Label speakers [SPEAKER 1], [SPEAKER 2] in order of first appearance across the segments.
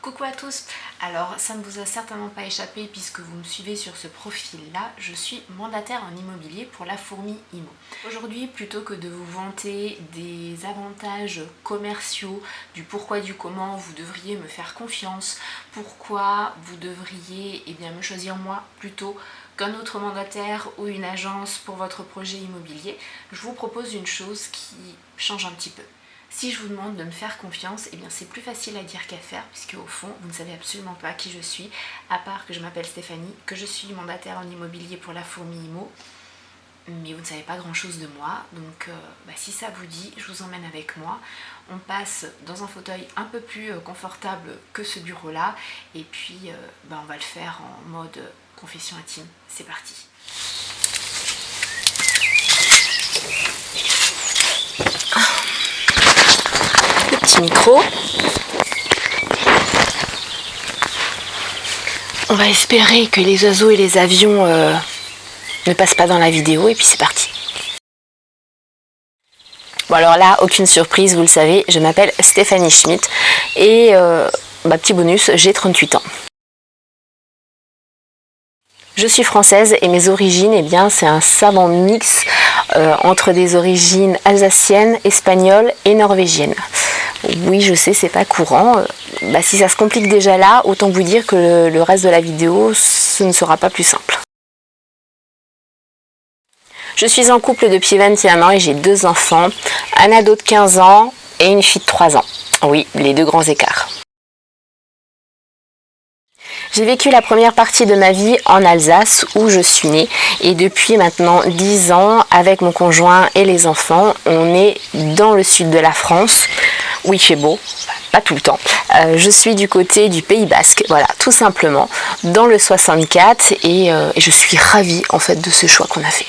[SPEAKER 1] Coucou à tous. Alors ça ne vous a certainement pas échappé puisque vous me suivez sur ce profil là, je suis mandataire en immobilier pour La Fourmi Immo. Aujourd'hui, plutôt que de vous vanter des avantages commerciaux, du pourquoi du comment vous devriez me faire confiance, pourquoi vous devriez me choisir moi plutôt qu'un autre mandataire ou une agence pour votre projet immobilier, je vous propose une chose qui change un petit peu. Si je vous demande de me faire confiance, c'est plus facile à dire qu'à faire, puisque au fond, vous ne savez absolument pas qui je suis, à part que je m'appelle Stéphanie, que je suis mandataire en immobilier pour La Fourmi Immo, mais vous ne savez pas grand chose de moi, donc si ça vous dit, je vous emmène avec moi. On passe dans un fauteuil un peu plus confortable que ce bureau-là, et puis on va le faire en mode confession intime. C'est parti. Petit micro. On va espérer que les oiseaux et les avions ne passent pas dans la vidéo et puis c'est parti. Bon alors là, aucune surprise, vous le savez, je m'appelle Stéphanie Schmitt et petit bonus, j'ai 38 ans. Je suis française et mes origines, c'est un savant mix entre des origines alsaciennes, espagnoles et norvégiennes. Oui, je sais, c'est pas courant. Si ça se complique déjà là, autant vous dire que le reste de la vidéo, ce ne sera pas plus simple. Je suis en couple depuis 21 ans et j'ai 2 enfants, un ado de 15 ans et une fille de 3 ans. Oui, les 2 grands écarts. J'ai vécu la première partie de ma vie en Alsace où je suis née et depuis maintenant 10 ans avec mon conjoint et les enfants, on est dans le sud de la France où il fait beau, pas tout le temps. Je suis du côté du Pays Basque, voilà, tout simplement, dans le 64 et je suis ravie en fait de ce choix qu'on a fait.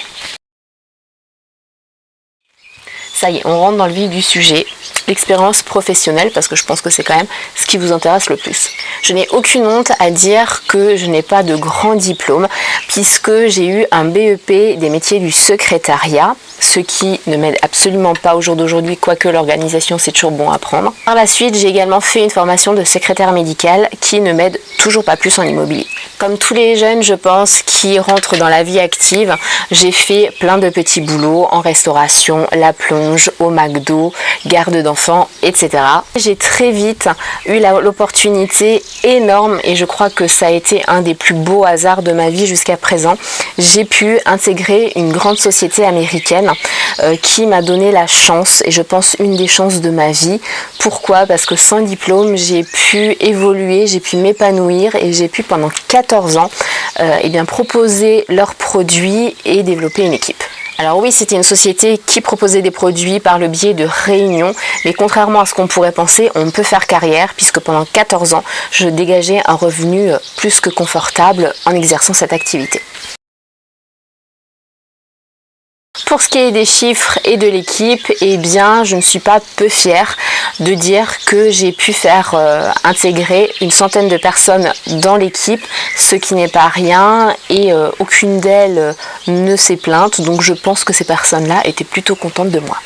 [SPEAKER 1] Ça y est, on rentre dans le vif du sujet, l'expérience professionnelle, parce que je pense que c'est quand même ce qui vous intéresse le plus. Je n'ai aucune honte à dire que je n'ai pas de grand diplôme, puisque j'ai eu un BEP des métiers du secrétariat, ce qui ne m'aide absolument pas au jour d'aujourd'hui, quoique l'organisation c'est toujours bon à prendre. Par la suite, j'ai également fait une formation de secrétaire médical qui ne m'aide toujours pas plus en immobilier. Comme tous les jeunes, je pense, qui rentrent dans la vie active, j'ai fait plein de petits boulots en restauration, la plonge, au McDo, garde d'enfants, etc. J'ai très vite eu l'opportunité énorme, et je crois que ça a été un des plus beaux hasards de ma vie jusqu'à présent. J'ai pu intégrer une grande société américaine qui m'a donné la chance, et je pense une des chances de ma vie. Pourquoi ? Parce que sans diplôme, j'ai pu évoluer, j'ai pu m'épanouir et j'ai pu pendant 14 ans proposer leurs produits et développer une équipe. Alors oui, c'était une société qui proposait des produits par le biais de réunions, mais contrairement à ce qu'on pourrait penser, on peut faire carrière puisque pendant 14 ans, je dégageais un revenu plus que confortable en exerçant cette activité. Pour ce qui est des chiffres et de l'équipe, je ne suis pas peu fière de dire que j'ai pu faire intégrer une centaine de personnes dans l'équipe, ce qui n'est pas rien et aucune d'elles ne s'est plainte, donc je pense que ces personnes-là étaient plutôt contentes de moi.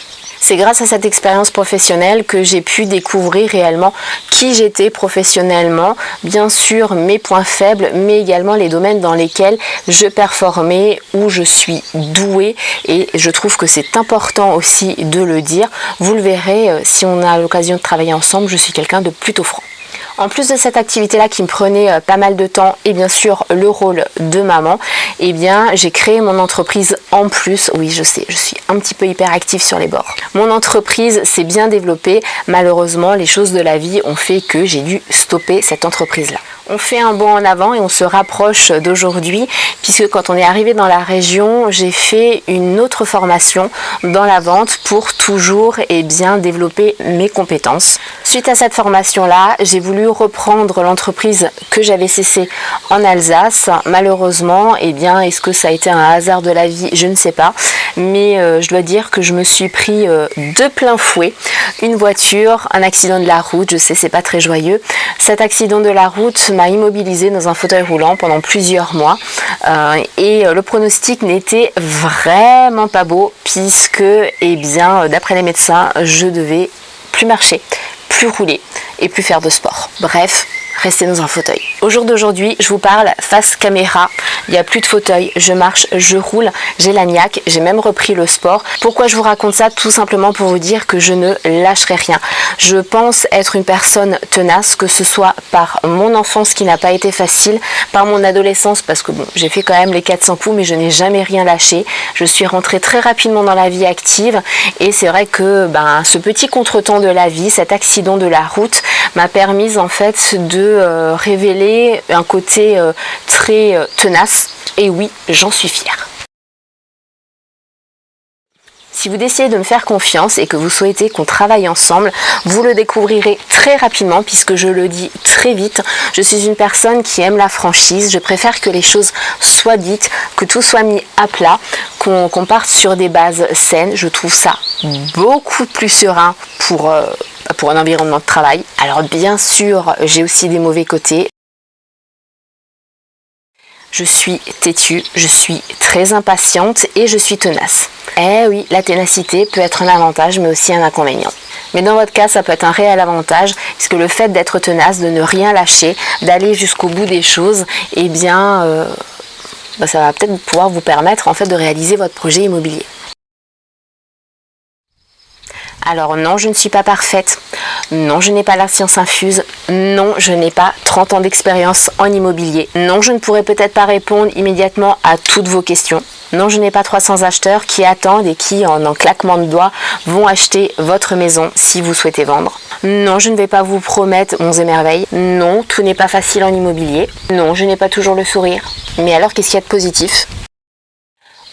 [SPEAKER 1] C'est grâce à cette expérience professionnelle que j'ai pu découvrir réellement qui j'étais professionnellement, bien sûr mes points faibles, mais également les domaines dans lesquels je performais, où je suis douée, et je trouve que c'est important aussi de le dire. Vous le verrez, si on a l'occasion de travailler ensemble, je suis quelqu'un de plutôt franc. En plus de cette activité-là qui me prenait pas mal de temps et bien sûr le rôle de maman, j'ai créé mon entreprise en plus. Oui, je sais, je suis un petit peu hyperactive sur les bords. Mon entreprise s'est bien développée. Malheureusement, les choses de la vie ont fait que j'ai dû stopper cette entreprise-là. On fait un bond en avant et on se rapproche d'aujourd'hui puisque quand on est arrivé dans la région, j'ai fait une autre formation dans la vente pour toujours développer mes compétences. Suite à cette formation-là, j'ai voulu reprendre l'entreprise que j'avais cessée en Alsace. Malheureusement, est-ce que ça a été un hasard de la vie? Je ne sais pas. Mais je dois dire que je me suis pris de plein fouet une voiture, un accident de la route. Je sais, c'est pas très joyeux. Cet accident de la route m'a immobilisée dans un fauteuil roulant pendant plusieurs mois. Le pronostic n'était vraiment pas beau puisque, d'après les médecins, je devais plus marcher, plus rouler et plus faire de sport. Bref, rester dans un fauteuil. Au jour d'aujourd'hui, je vous parle face caméra. Il n'y a plus de fauteuil, je marche, je roule, j'ai la niaque, j'ai même repris le sport. Pourquoi je vous raconte ça? Tout simplement pour vous dire que je ne lâcherai rien. Je pense être une personne tenace, que ce soit par mon enfance qui n'a pas été facile, par mon adolescence, parce que bon, j'ai fait quand même les 400 coups, mais je n'ai jamais rien lâché. Je suis rentrée très rapidement dans la vie active et c'est vrai que ce petit contretemps de la vie, cet accident de la route m'a permis en fait de révéler un côté très tenace et oui, j'en suis fière. Si vous décidez de me faire confiance et que vous souhaitez qu'on travaille ensemble, vous le découvrirez très rapidement puisque je le dis très vite. Je suis une personne qui aime la franchise. Je préfère que les choses soient dites, que tout soit mis à plat, qu'on parte sur des bases saines. Je trouve ça beaucoup plus serein pour un environnement de travail. Alors bien sûr, j'ai aussi des mauvais côtés. Je suis têtue, je suis très impatiente et je suis tenace. Eh oui, la ténacité peut être un avantage mais aussi un inconvénient. Mais dans votre cas, ça peut être un réel avantage puisque le fait d'être tenace, de ne rien lâcher, d'aller jusqu'au bout des choses, eh bien, ça va peut-être pouvoir vous permettre en fait de réaliser votre projet immobilier. Alors non, je ne suis pas parfaite. Non, je n'ai pas la science infuse. Non, je n'ai pas 30 ans d'expérience en immobilier. Non, je ne pourrai peut-être pas répondre immédiatement à toutes vos questions. Non, je n'ai pas 300 acheteurs qui attendent et qui, en un claquement de doigts, vont acheter votre maison si vous souhaitez vendre. Non, je ne vais pas vous promettre monts et merveilles. Non, tout n'est pas facile en immobilier. Non, je n'ai pas toujours le sourire. Mais alors, qu'est-ce qu'il y a de positif ?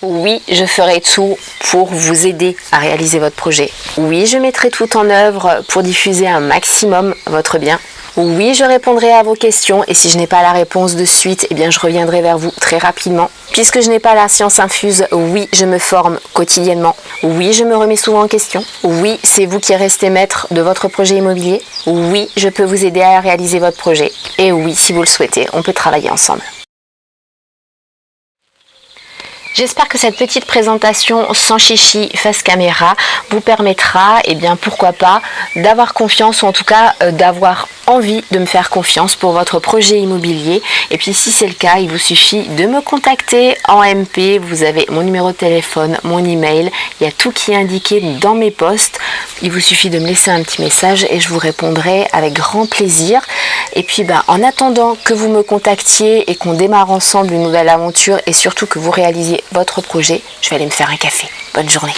[SPEAKER 1] Oui, je ferai tout pour vous aider à réaliser votre projet. Oui, je mettrai tout en œuvre pour diffuser un maximum votre bien. Oui, je répondrai à vos questions et si je n'ai pas la réponse de suite, eh bien je reviendrai vers vous très rapidement. Puisque je n'ai pas la science infuse, oui, je me forme quotidiennement. Oui, je me remets souvent en question. Oui, c'est vous qui restez maître de votre projet immobilier. Oui, je peux vous aider à réaliser votre projet. Et oui, si vous le souhaitez, on peut travailler ensemble. J'espère que cette petite présentation sans chichi face caméra vous permettra, pourquoi pas, d'avoir confiance ou en tout cas d'avoir envie de me faire confiance pour votre projet immobilier. Et puis si c'est le cas, il vous suffit de me contacter en MP. Vous avez mon numéro de téléphone, mon email, il y a tout qui est indiqué dans mes posts. Il vous suffit de me laisser un petit message et je vous répondrai avec grand plaisir. Et puis en attendant que vous me contactiez et qu'on démarre ensemble une nouvelle aventure et surtout que vous réalisiez votre projet, je vais aller me faire un café. Bonne journée.